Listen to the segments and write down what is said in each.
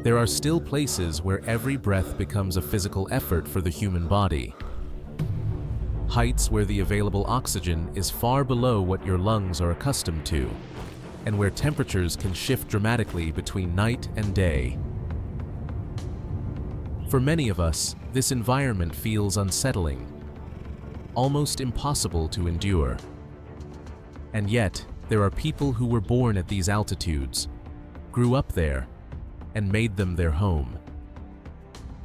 there are still places where every breath becomes a physical effort for the human body. Heights where the available oxygen is far below what your lungs are accustomed to, and where temperatures can shift dramatically between night and day. For many of us, this environment feels unsettling, almost impossible to endure. And yet, there are people who were born at these altitudes, grew up there, and made them their home.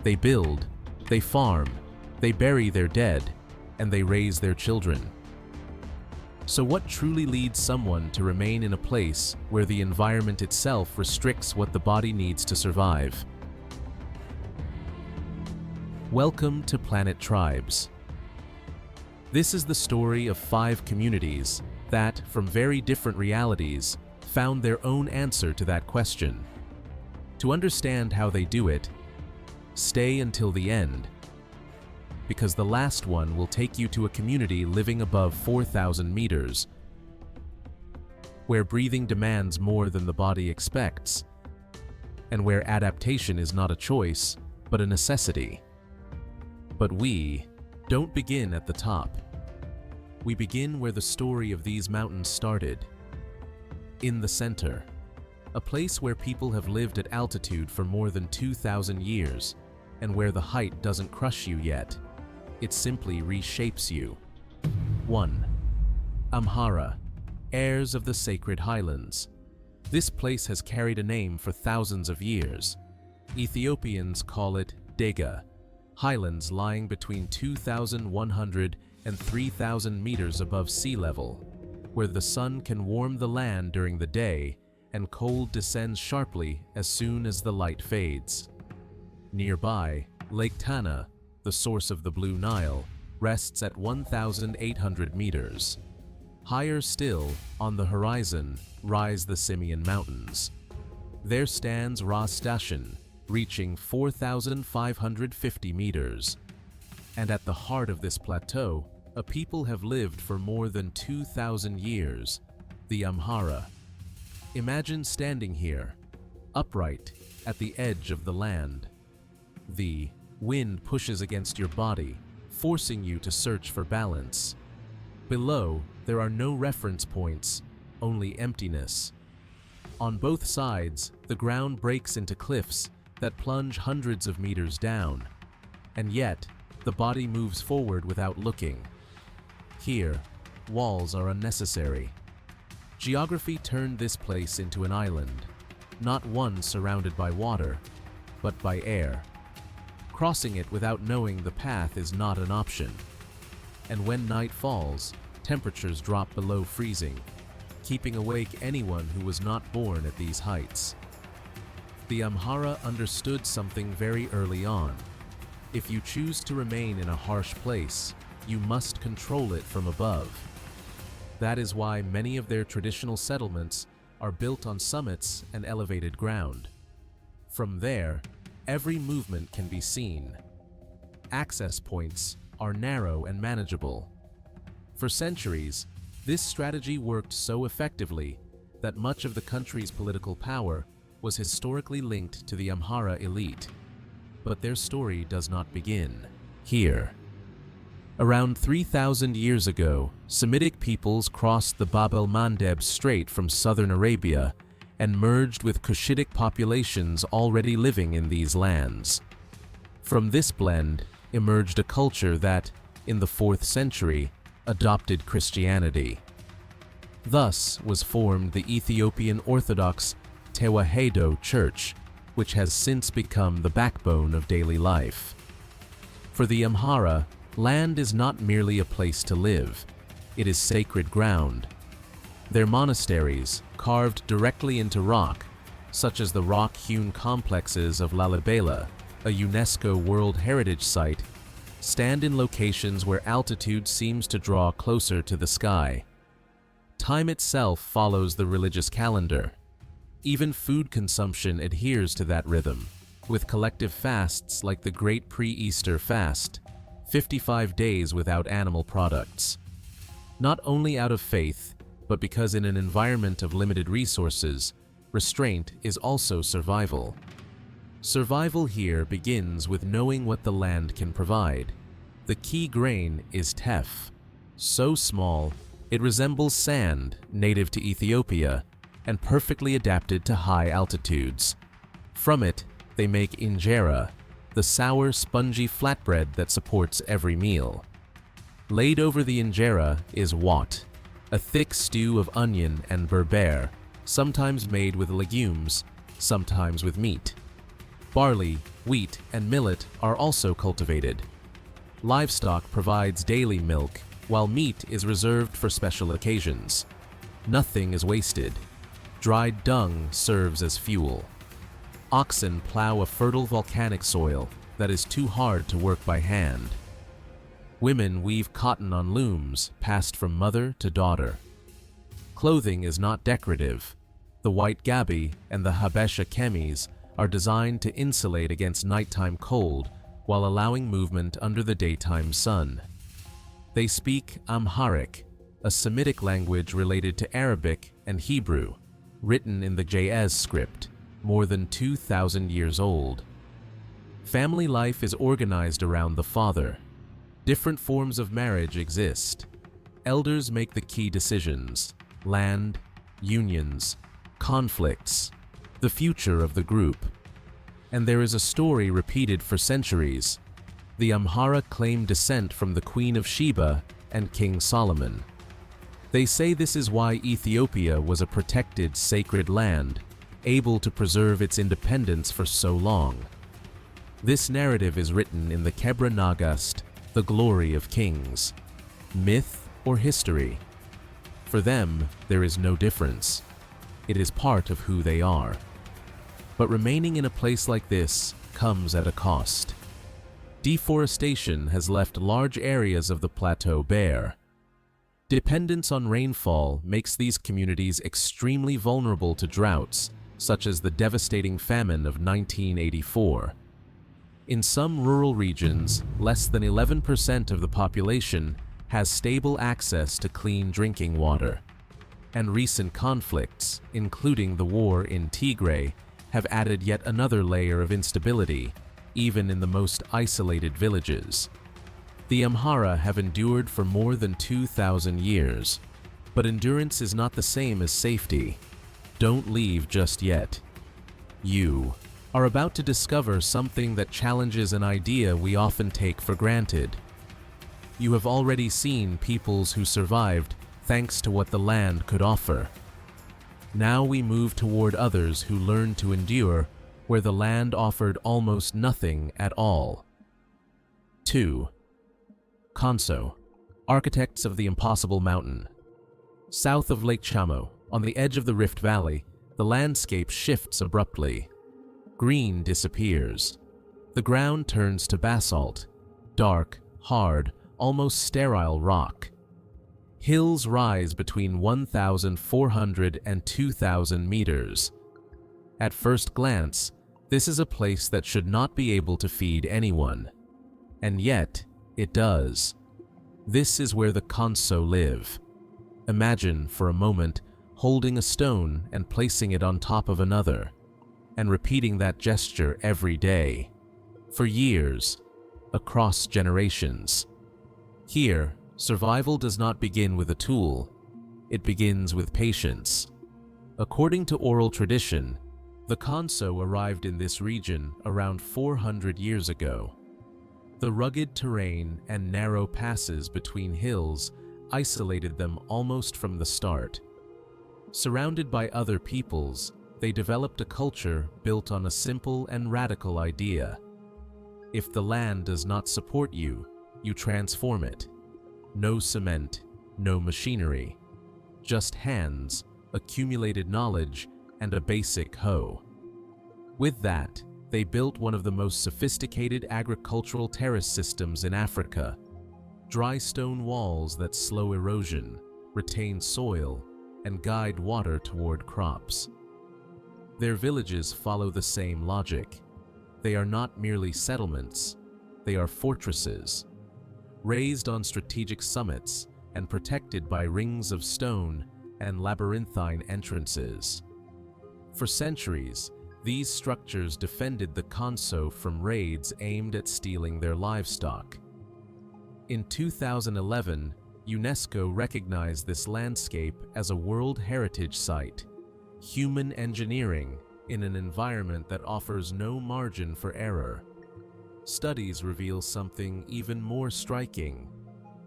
They build, they farm, they bury their dead, and they raise their children. So what truly leads someone to remain in a place where the environment itself restricts what the body needs to survive? Welcome to PlanetTribes. This is the story of 5 communities that, from very different realities, found their own answer to that question. To understand how they do it, stay until the end, because the last one will take you to a community living above 4,000 meters, where breathing demands more than the body expects, and where adaptation is not a choice, but a necessity. But we don't begin at the top. We begin where the story of these mountains started, in the center, a place where people have lived at altitude for more than 2,000 years, and where the height doesn't crush you yet, it simply reshapes you. 1. Amhara, heirs of the sacred highlands. This place has carried a name for thousands of years. Ethiopians call it Dorze, highlands lying between 2,100 and 3,000 meters above sea level, where the sun can warm the land during the day and cold descends sharply as soon as the light fades. Nearby, Lake Tana, the source of the Blue Nile, rests at 1,800 meters. Higher still, on the horizon, rise the Simeon Mountains. There stands Ras Dashen, reaching 4,550 meters. And at the heart of this plateau, a people have lived for more than 2,000 years, the Amhara. Imagine standing here, upright, at the edge of the land. The wind pushes against your body, forcing you to search for balance. Below, there are no reference points, only emptiness. On both sides, the ground breaks into cliffs that plunge hundreds of meters down. And yet, the body moves forward without looking. Here, walls are unnecessary. Geography turned this place into an island, not one surrounded by water, but by air. Crossing it without knowing the path is not an option. And when night falls, temperatures drop below freezing, keeping awake anyone who was not born at these heights. The Amhara understood something very early on. If you choose to remain in a harsh place, you must control it from above. That is why many of their traditional settlements are built on summits and elevated ground. From there, every movement can be seen. Access points are narrow and manageable. For centuries, this strategy worked so effectively that much of the country's political power was historically linked to the Amhara elite. But their story does not begin here. Around 3,000 years ago, Semitic peoples crossed the Bab el-Mandeb Strait from southern Arabia and merged with Cushitic populations already living in these lands. From this blend emerged a culture that, in the 4th century, adopted Christianity. Thus was formed the Ethiopian Orthodox Tewahedo Church, which has since become the backbone of daily life. For the Amhara, land is not merely a place to live, it is sacred ground. Their monasteries, carved directly into rock, such as the rock-hewn complexes of Lalibela, a UNESCO World Heritage Site, stand in locations where altitude seems to draw closer to the sky. Time itself follows the religious calendar. Even food consumption adheres to that rhythm, with collective fasts like the Great Pre-Easter Fast, 55 days without animal products. Not only out of faith, but because in an environment of limited resources, restraint is also survival. Survival here begins with knowing what the land can provide. The key grain is teff, so small it resembles sand, native to Ethiopia, and perfectly adapted to high altitudes. From it, they make injera, the sour, spongy flatbread that supports every meal. Laid over the injera is wat, a thick stew of onion and berbere, sometimes made with legumes, sometimes with meat. Barley, wheat, and millet are also cultivated. Livestock provides daily milk, while meat is reserved for special occasions. Nothing is wasted. Dried dung serves as fuel. Oxen plow a fertile volcanic soil that is too hard to work by hand. Women weave cotton on looms passed from mother to daughter. Clothing is not decorative. The white gabi and the habesha chemise are designed to insulate against nighttime cold while allowing movement under the daytime sun. They speak Amharic, a Semitic language related to Arabic and Hebrew, written in the Ge'ez script, more than 2,000 years old. Family life is organized around the father. Different forms of marriage exist. Elders make the key decisions: land, unions, conflicts, the future of the group. And there is a story repeated for centuries. The Amhara claim descent from the Queen of Sheba and King Solomon. They say this is why Ethiopia was a protected, sacred land, able to preserve its independence for so long. This narrative is written in the Kebra Nagast, the glory of kings. Myth or history? For them, there is no difference. It is part of who they are. But remaining in a place like this comes at a cost. Deforestation has left large areas of the plateau bare. Dependence on rainfall makes these communities extremely vulnerable to droughts, such as the devastating famine of 1984. In some rural regions, less than 11% of the population has stable access to clean drinking water. And recent conflicts, including the war in Tigray, have added yet another layer of instability, even in the most isolated villages. The Amhara have endured for more than 2,000 years, but endurance is not the same as safety. Don't leave just yet. You are about to discover something that challenges an idea we often take for granted. You have already seen peoples who survived thanks to what the land could offer. Now we move toward others who learned to endure where the land offered almost nothing at all. 2. Konso, architects of the impossible mountain. South of Lake Chamo, on the edge of the Rift Valley, the landscape shifts abruptly. Green disappears. The ground turns to basalt, dark, hard, almost sterile rock. Hills rise between 1,400 and 2,000 meters. At first glance, this is a place that should not be able to feed anyone. And yet, it does. This is where the Konso live. Imagine, for a moment, holding a stone and placing it on top of another, and repeating that gesture every day, for years, across generations. Here, survival does not begin with a tool, it begins with patience. According to oral tradition, the Konso arrived in this region around 400 years ago. The rugged terrain and narrow passes between hills isolated them almost from the start. Surrounded by other peoples, they developed a culture built on a simple and radical idea. If the land does not support you, you transform it. No cement, no machinery, just hands, accumulated knowledge, and a basic hoe. With that, they built one of the most sophisticated agricultural terrace systems in Africa. Dry stone walls that slow erosion, retain soil, and guide water toward crops. Their villages follow the same logic. They are not merely settlements, they are fortresses, raised on strategic summits and protected by rings of stone and labyrinthine entrances. For centuries, These structures defended the Konso from raids aimed at stealing their livestock. In 2011, UNESCO recognized this landscape as a World Heritage Site, human engineering in an environment that offers no margin for error. Studies reveal something even more striking.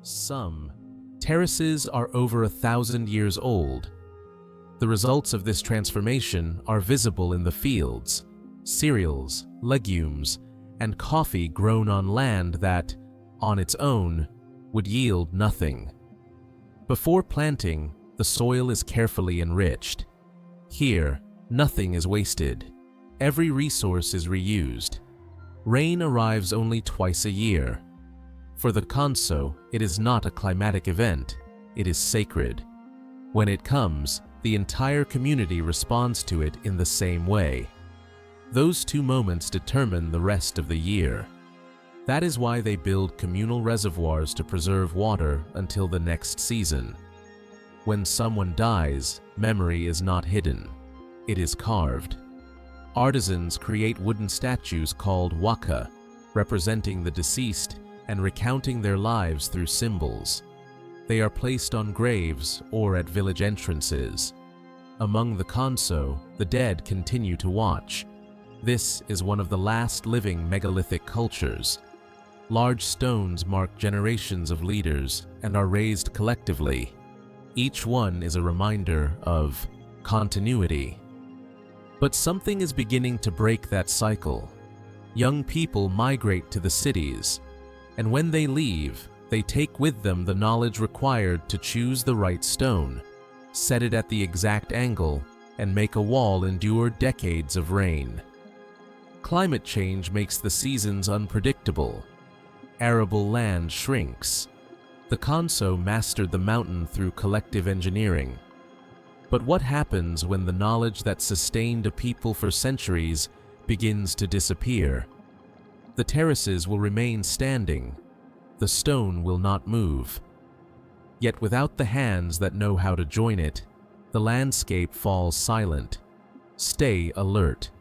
Some terraces are over 1,000 years old. The results of this transformation are visible in the fields, cereals, legumes, and coffee grown on land that, on its own, would yield nothing. Before planting, the soil is carefully enriched. Here, nothing is wasted. Every resource is reused. Rain arrives only twice a year. For the Konso, it is not a climatic event, it is sacred. When it comes, the entire community responds to it in the same way. Those two moments determine the rest of the year. That is why they build communal reservoirs to preserve water until the next season. When someone dies, memory is not hidden. It is carved. Artisans create wooden statues called waka, representing the deceased and recounting their lives through symbols. They are placed on graves or at village entrances. Among the Konso, the dead continue to watch. This is one of the last living megalithic cultures. Large stones mark generations of leaders and are raised collectively. Each one is a reminder of continuity. But something is beginning to break that cycle. Young people migrate to the cities, and when they leave, they take with them the knowledge required to choose the right stone, set it at the exact angle, and make a wall endure decades of rain. Climate change makes the seasons unpredictable. Arable land shrinks. The Konso mastered the mountain through collective engineering. But what happens when the knowledge that sustained a people for centuries begins to disappear? The terraces will remain standing. The stone will not move. Yet without the hands that know how to join it, the landscape falls silent. Stay alert.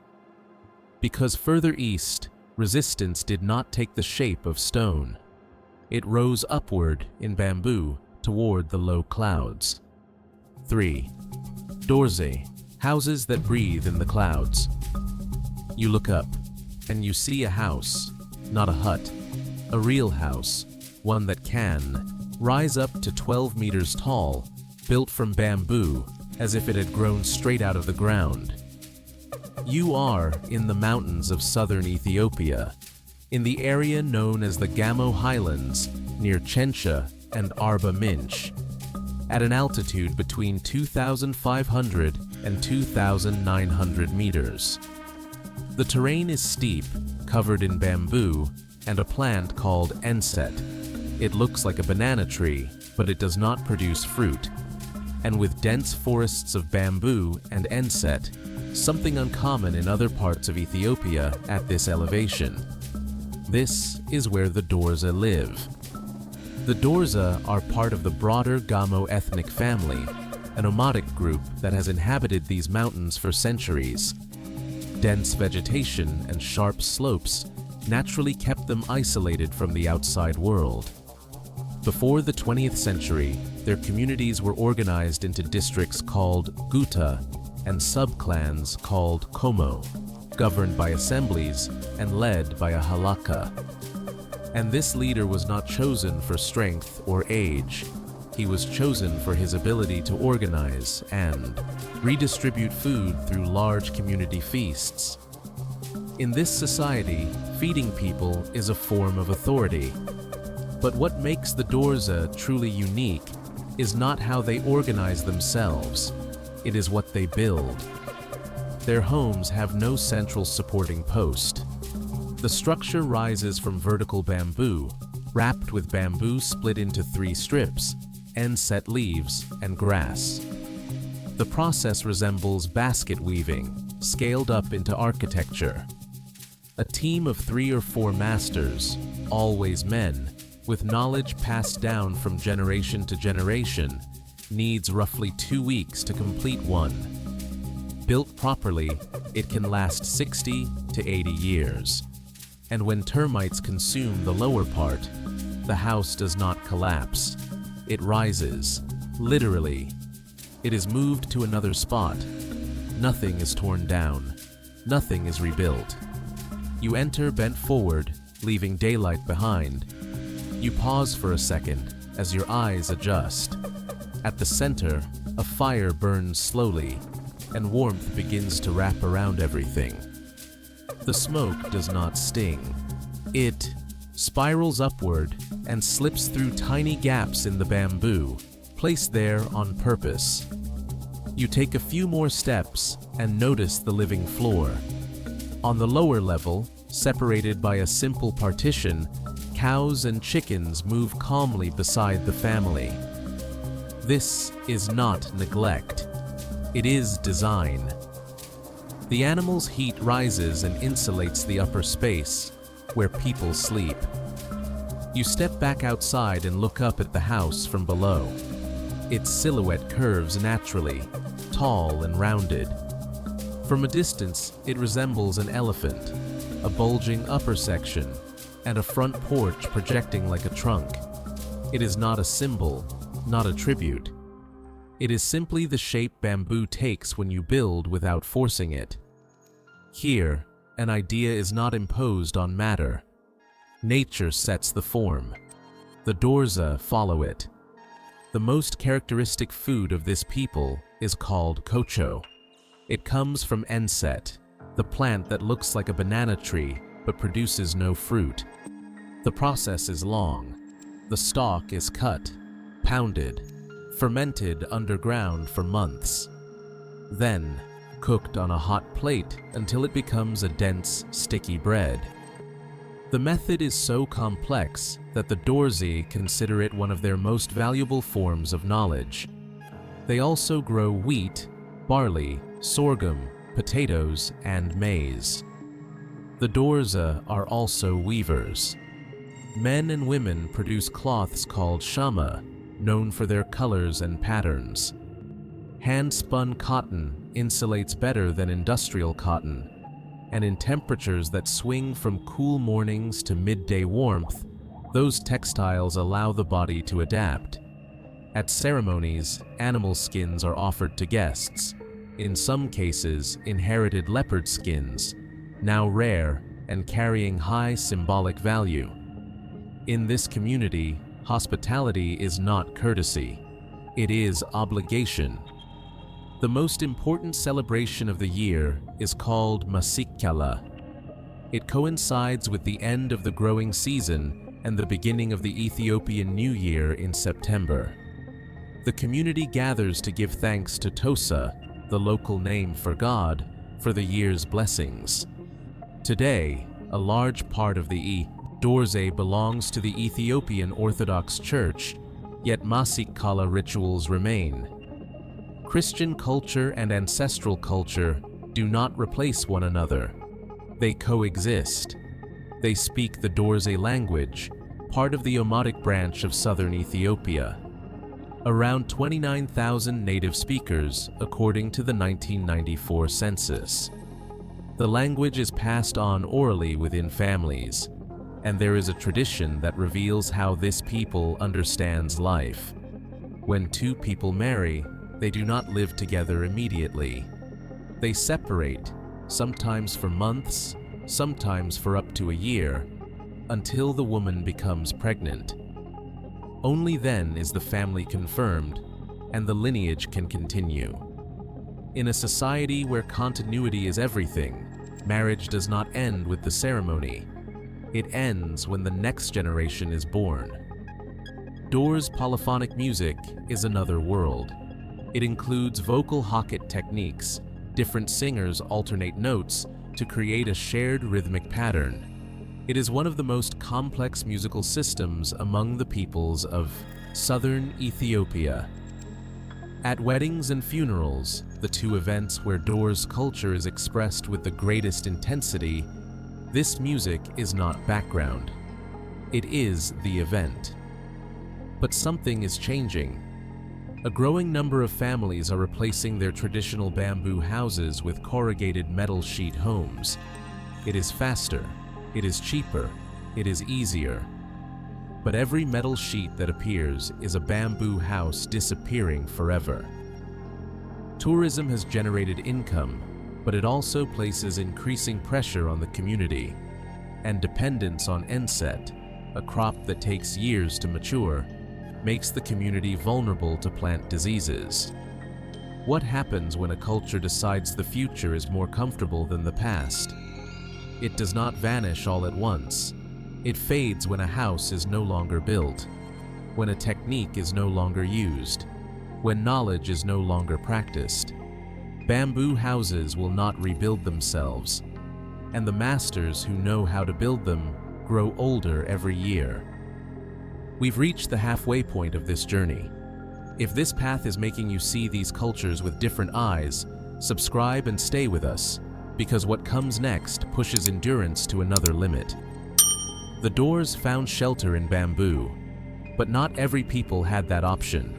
Because further east, resistance did not take the shape of stone. It rose upward in bamboo toward the low clouds. 3. Dorze, houses that breathe in the clouds. You look up, and you see a house, not a hut, a real house, one that can rise up to 12 meters tall, built from bamboo as if it had grown straight out of the ground. You are in the mountains of southern Ethiopia, in the area known as the Gamo Highlands near Chencha and Arba Minch, at an altitude between 2,500 and 2,900 meters. The terrain is steep, covered in bamboo, and a plant called enset. It looks like a banana tree, but it does not produce fruit. And with dense forests of bamboo and enset, something uncommon in other parts of Ethiopia at this elevation. This is where the Dorze live. The Dorze are part of the broader Gamo ethnic family, a nomadic group that has inhabited these mountains for centuries. Dense vegetation and sharp slopes naturally kept them isolated from the outside world. Before the 20th century, their communities were organized into districts called Guta and subclans called Komo, governed by assemblies and led by a halakha. And this leader was not chosen for strength or age. He was chosen for his ability to organize and redistribute food through large community feasts. In this society, feeding people is a form of authority. But what makes the Dorze truly unique is not how they organize themselves. It is what they build. Their homes have no central supporting post. The structure rises from vertical bamboo, wrapped with bamboo split into 3 strips, enset leaves, and grass. The process resembles basket weaving, scaled up into architecture. A team of 3 or 4 masters, always men, with knowledge passed down from generation to generation, needs roughly 2 weeks to complete one. Built properly, it can last 60 to 80 years. And when termites consume the lower part, the house does not collapse. It rises, literally. It is moved to another spot. Nothing is torn down. Nothing is rebuilt. You enter bent forward, leaving daylight behind. You pause for a second as your eyes adjust. At the center, a fire burns slowly, and warmth begins to wrap around everything. The smoke does not sting. It spirals upward and slips through tiny gaps in the bamboo, placed there on purpose. You take a few more steps and notice the living floor. On the lower level, separated by a simple partition, cows and chickens move calmly beside the family. This is not neglect. It is design. The animal's heat rises and insulates the upper space, where people sleep. You step back outside and look up at the house from below. Its silhouette curves naturally, tall and rounded. From a distance, it resembles an elephant, a bulging upper section, and a front porch projecting like a trunk. It is not a symbol, not a tribute. It is simply the shape bamboo takes when you build without forcing it. Here, an idea is not imposed on matter. Nature sets the form. The Dorze follow it. The most characteristic food of this people is called Konso. It comes from enset, the plant that looks like a banana tree but produces no fruit. The process is long. The stalk is cut, pounded, fermented underground for months. Then, cooked on a hot plate until it becomes a dense, sticky bread. The method is so complex that the Dorze consider it one of their most valuable forms of knowledge. They also grow wheat, barley, sorghum, potatoes, and maize. The Dorze are also weavers. Men and women produce cloths called shama, known for their colors and patterns. Hand-spun cotton insulates better than industrial cotton, and in temperatures that swing from cool mornings to midday warmth, those textiles allow the body to adapt. At ceremonies, animal skins are offered to guests, in some cases inherited leopard skins, now rare and carrying high symbolic value. In this community, hospitality is not courtesy, it is obligation. The most important celebration of the year is called Masikala. It coincides with the end of the growing season and the beginning of the Ethiopian New Year in September. The community gathers to give thanks to Tosa, the local name for God, for the year's blessings. Today, a large part of the Dorze belongs to the Ethiopian Orthodox Church, yet Masikala rituals remain. Christian culture and ancestral culture do not replace one another. They coexist. They speak the Dorze language, part of the Omotic branch of southern Ethiopia. Around 29,000 native speakers, according to the 1994 census. The language is passed on orally within families, and there is a tradition that reveals how this people understands life. When two people marry, they do not live together immediately. They separate, sometimes for months, sometimes for up to a year, until the woman becomes pregnant. Only then is the family confirmed, and the lineage can continue. In a society where continuity is everything, marriage does not end with the ceremony. It ends when the next generation is born. Dorze polyphonic music is another world. It includes vocal hocket techniques. Different singers alternate notes to create a shared rhythmic pattern. It is one of the most complex musical systems among the peoples of southern Ethiopia. At weddings and funerals, the two events where Dorze culture is expressed with the greatest intensity, this music is not background. It is the event. But something is changing. A growing number of families are replacing their traditional bamboo houses with corrugated metal sheet homes. It is faster, it is cheaper, it is easier. But every metal sheet that appears is a bamboo house disappearing forever. Tourism has generated income, but it also places increasing pressure on the community, and dependence on enset, a crop that takes years to mature, makes the community vulnerable to plant diseases. What happens when a culture decides the future is more comfortable than the past? It does not vanish all at once. It fades when a house is no longer built, when a technique is no longer used, when knowledge is no longer practiced. Bamboo houses will not rebuild themselves, and the masters who know how to build them grow older every year. We've reached the halfway point of this journey. If this path is making you see these cultures with different eyes, subscribe and stay with us, because what comes next pushes endurance to another limit. The Dorze found shelter in bamboo, but not every people had that option.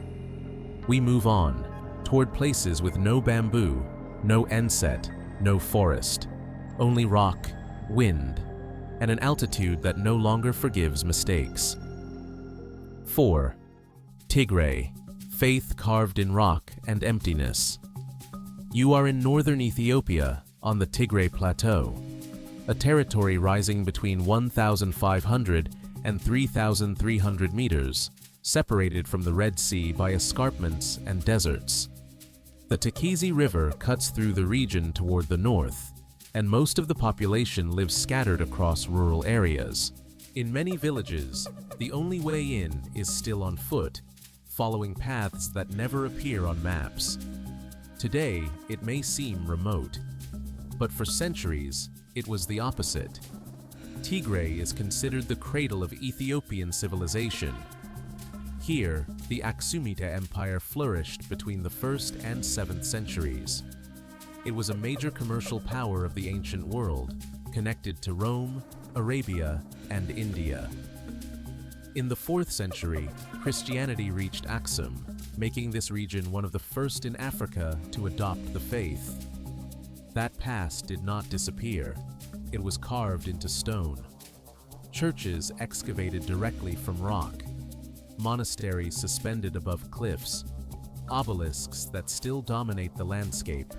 We move on, toward places with no bamboo, no enset, no forest, only rock, wind, and an altitude that no longer forgives mistakes. 4. Tigray, faith carved in rock and emptiness. You are in northern Ethiopia, on the Tigray Plateau, a territory rising between 1,500 and 3,300 meters, separated from the Red Sea by escarpments and deserts. The Tigray River cuts through the region toward the north, and most of the population lives scattered across rural areas. In many villages, the only way in is still on foot, following paths that never appear on maps. Today, it may seem remote, but for centuries, it was the opposite. Tigray is considered the cradle of Ethiopian civilization. Here, the Aksumite Empire flourished between the 1st and 7th centuries. It was a major commercial power of the ancient world, connected to Rome, Arabia, and India. In the 4th century, Christianity reached Aksum, making this region one of the first in Africa to adopt the faith. That past did not disappear. It was carved into stone. Churches excavated directly from rock, monasteries suspended above cliffs, obelisks that still dominate the landscape.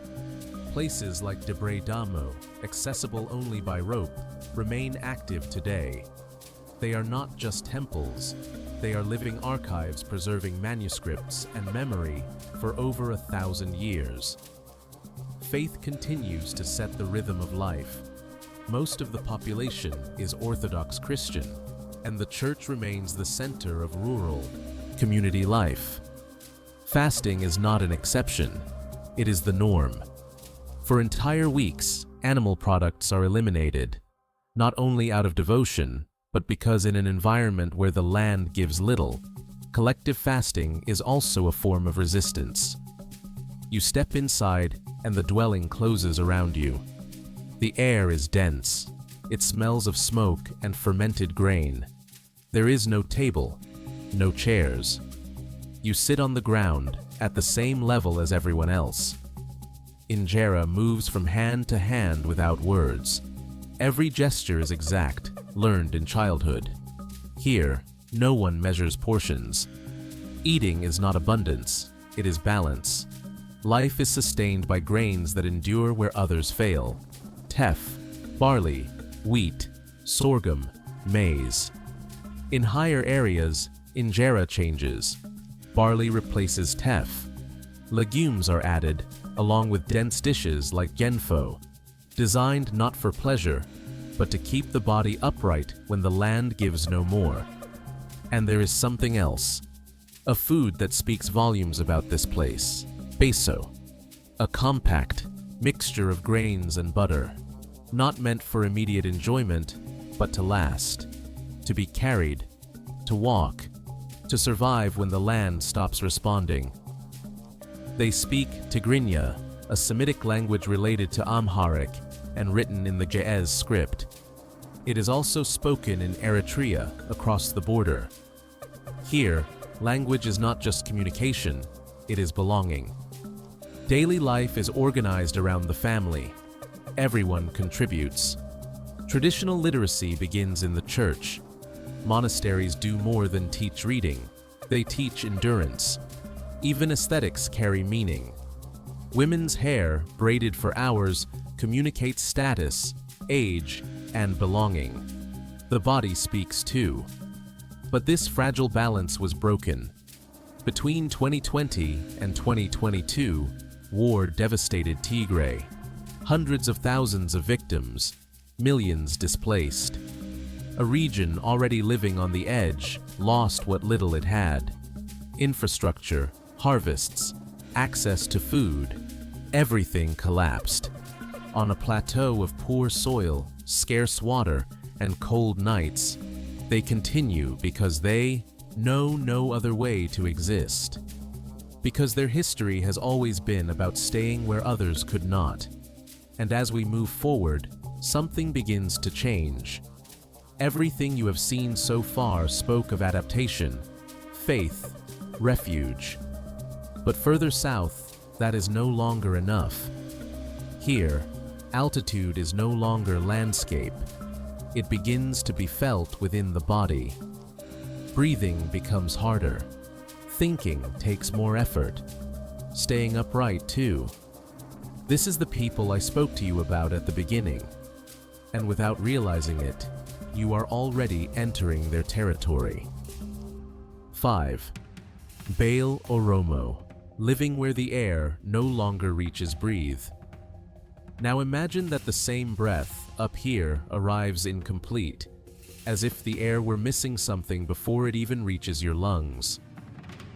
Places like Debre Damo, accessible only by rope, remain active today. They are not just temples, they are living archives preserving manuscripts and memory for over 1,000 years. Faith continues to set the rhythm of life. Most of the population is Orthodox Christian, and the church remains the center of rural, community life. Fasting is not an exception, it is the norm. For entire weeks, animal products are eliminated, not only out of devotion, but because in an environment where the land gives little, collective fasting is also a form of resistance. You step inside, and the dwelling closes around you. The air is dense. It smells of smoke and fermented grain. There is no table, no chairs. You sit on the ground, at the same level as everyone else. Injera moves from hand to hand without words. Every gesture is exact, learned in childhood. Here, no one measures portions. Eating is not abundance, it is balance. Life is sustained by grains that endure where others fail. Teff, barley, wheat, sorghum, maize. In higher areas, injera changes. Barley replaces teff. Legumes are added, along with dense dishes like genfo, designed not for pleasure, but to keep the body upright when the land gives no more. And there is something else, a food that speaks volumes about this place, beso, a compact mixture of grains and butter, not meant for immediate enjoyment, but to last, to be carried, to walk, to survive when the land stops responding. They speak Tigrinya, a Semitic language related to Amharic and written in the Ge'ez script. It is also spoken in Eritrea across the border. Here, language is not just communication, it is belonging. Daily life is organized around the family. Everyone contributes. Traditional literacy begins in the church. Monasteries do more than teach reading. They teach endurance. Even aesthetics carry meaning. Women's hair, braided for hours, communicates status, age, and belonging. The body speaks too. But this fragile balance was broken. Between 2020 and 2022, war devastated Tigray. Hundreds of thousands of victims, millions displaced. A region already living on the edge lost what little it had. Infrastructure, harvests, access to food, everything collapsed. On a plateau of poor soil, scarce water, and cold nights, they continue because they know no other way to exist. Because their history has always been about staying where others could not. And as we move forward, something begins to change. Everything you have seen so far spoke of adaptation, faith, refuge. But further south, that is no longer enough. Here, altitude is no longer landscape. It begins to be felt within the body. Breathing becomes harder. Thinking takes more effort. Staying upright too. This is the people I spoke to you about at the beginning. And without realizing it, you are already entering their territory. 5. Bale Oromo, living where the air no longer reaches breathe. Now imagine that the same breath up here arrives incomplete, as if the air were missing something before it even reaches your lungs.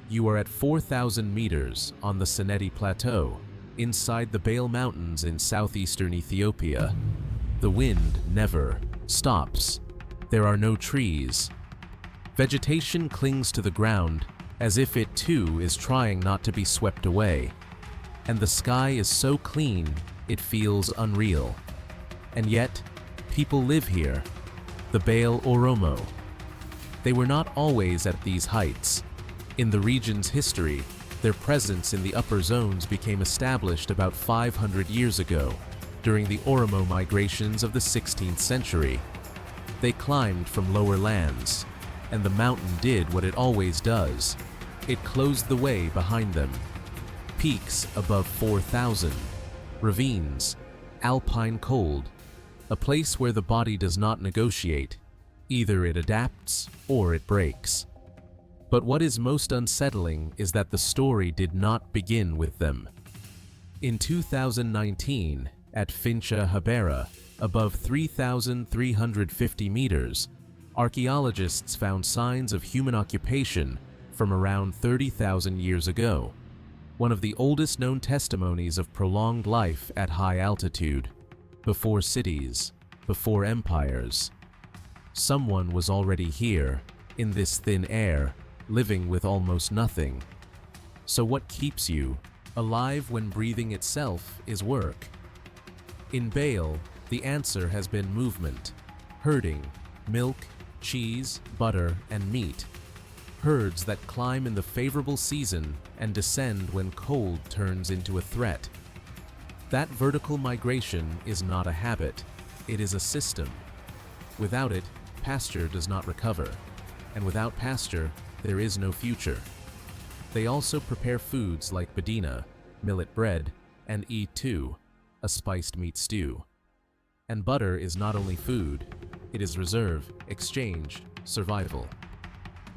You are at 4,000 meters on the Seneti Plateau, inside the Bale Mountains in southeastern Ethiopia. The wind never stops. There are no trees. Vegetation clings to the ground as if it too is trying not to be swept away. And the sky is so clean, it feels unreal. And yet, people live here. The Bale Oromo. They were not always at these heights. In the region's history, their presence in the upper zones became established about 500 years ago, during the Oromo migrations of the 16th century. They climbed from lower lands, and the mountain did what it always does. It closed the way behind them. Peaks above 4,000, ravines, alpine cold, a place where the body does not negotiate. Either it adapts or it breaks. But what is most unsettling is that the story did not begin with them. In 2019, at Fincha Habera, above 3,350 meters, archaeologists found signs of human occupation from around 30,000 years ago, one of the oldest known testimonies of prolonged life at high altitude, before cities, before empires. Someone was already here, in this thin air, living with almost nothing. So what keeps you alive when breathing itself is work? In Bale, the answer has been movement, herding, milk, cheese, butter, and meat. Herds that climb in the favorable season and descend when cold turns into a threat. That vertical migration is not a habit, it is a system. Without it, pasture does not recover, and without pasture, there is no future. They also prepare foods like badina, millet bread, and E2, a spiced meat stew. And butter is not only food, it is reserve, exchange, survival.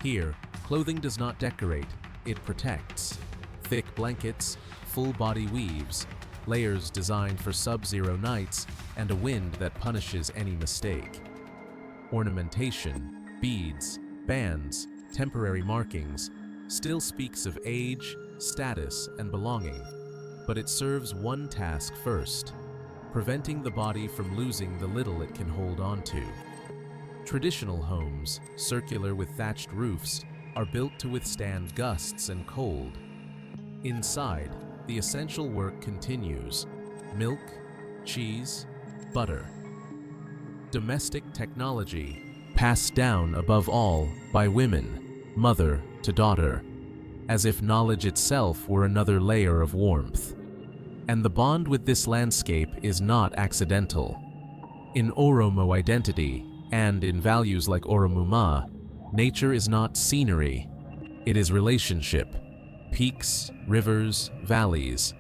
Here, clothing does not decorate, it protects. Thick blankets, full body weaves, layers designed for sub-zero nights, and a wind that punishes any mistake. Ornamentation, beads, bands, temporary markings, still speaks of age, status, and belonging, but it serves one task first, preventing the body from losing the little it can hold on to. Traditional homes, circular with thatched roofs, are built to withstand gusts and cold. Inside, the essential work continues: milk, cheese, butter. Domestic technology, passed down above all by women, mother to daughter. as if knowledge itself were another layer of warmth. And the bond with this landscape is not accidental. In Oromo identity, and in values like Oromuma, nature is not scenery, it is relationship. Peaks, rivers, valleys,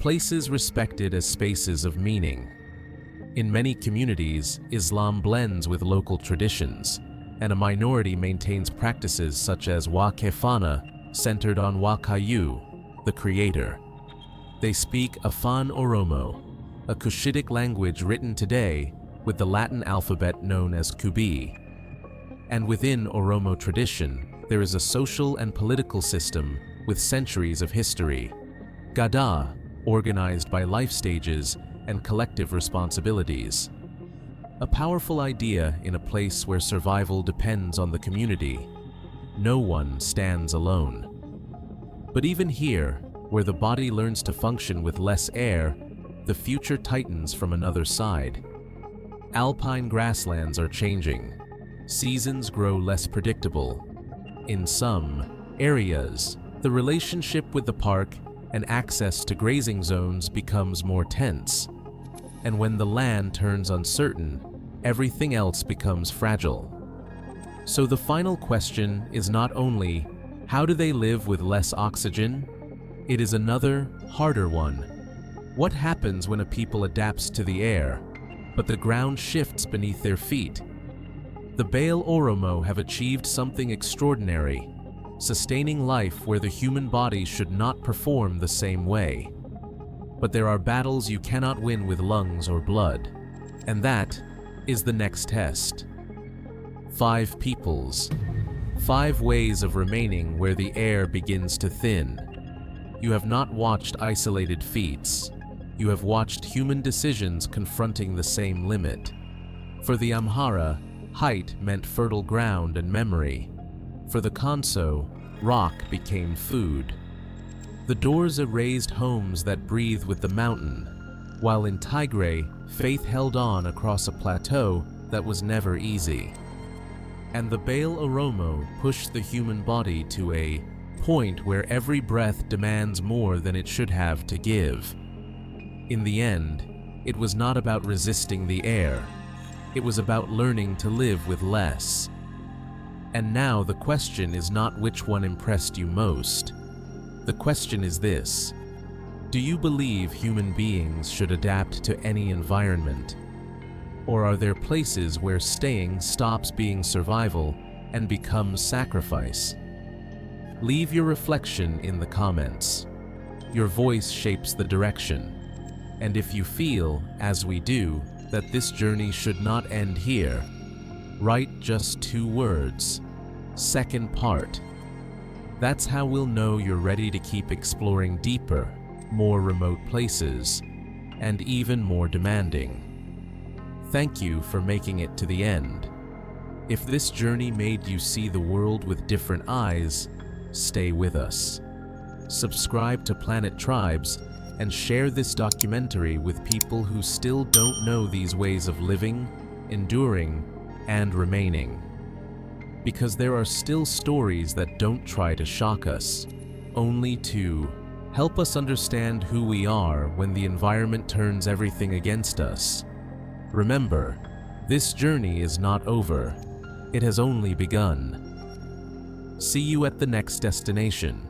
places respected as spaces of meaning. In many communities, Islam blends with local traditions, and a minority maintains practices such as Wa Kefana, centered on Wakayu, the creator. They speak Afan Oromo, a Cushitic language written today with the Latin alphabet known as Kubi. And within Oromo tradition, there is a social and political system with centuries of history. Gada, organized by life stages and collective responsibilities. A powerful idea in a place where survival depends on the community. No one stands alone. But even here, where the body learns to function with less air, the future tightens from another side. Alpine grasslands are changing. Seasons grow less predictable. In some areas, the relationship with the park and access to grazing zones becomes more tense. And when the land turns uncertain, everything else becomes fragile. So the final question is not only, how do they live with less oxygen? It is another, harder one. What happens when a people adapts to the air, but the ground shifts beneath their feet? The Bale Oromo have achieved something extraordinary, sustaining life where the human body should not perform the same way. But there are battles you cannot win with lungs or blood, and that is the next test. 5 peoples, 5 ways of remaining where the air begins to thin. You have not watched isolated feats. You have watched human decisions confronting the same limit. For the Amhara, height meant fertile ground and memory. For the Konso, rock became food. The Dorze raised homes that breathe with the mountain, while in Tigray, faith held on across a plateau that was never easy. And the Bale Oromo pushed the human body to a point where every breath demands more than it should have to give. In the end, it was not about resisting the air. It was about learning to live with less. And now the question is not which one impressed you most. The question is this: do you believe human beings should adapt to any environment? Or are there places where staying stops being survival and becomes sacrifice? Leave your reflection in the comments. Your voice shapes the direction. And if you feel, as we do, that this journey should not end here, write just 2 words: second part. That's how we'll know you're ready to keep exploring deeper, more remote places, and even more demanding. Thank you for making it to the end. If this journey made you see the world with different eyes, stay with us. Subscribe to PlanetTribes and share this documentary with people who still don't know these ways of living, enduring, and remaining. Because there are still stories that don't try to shock us, only to help us understand who we are when the environment turns everything against us. Remember, this journey is not over. It has only begun. See you at the next destination.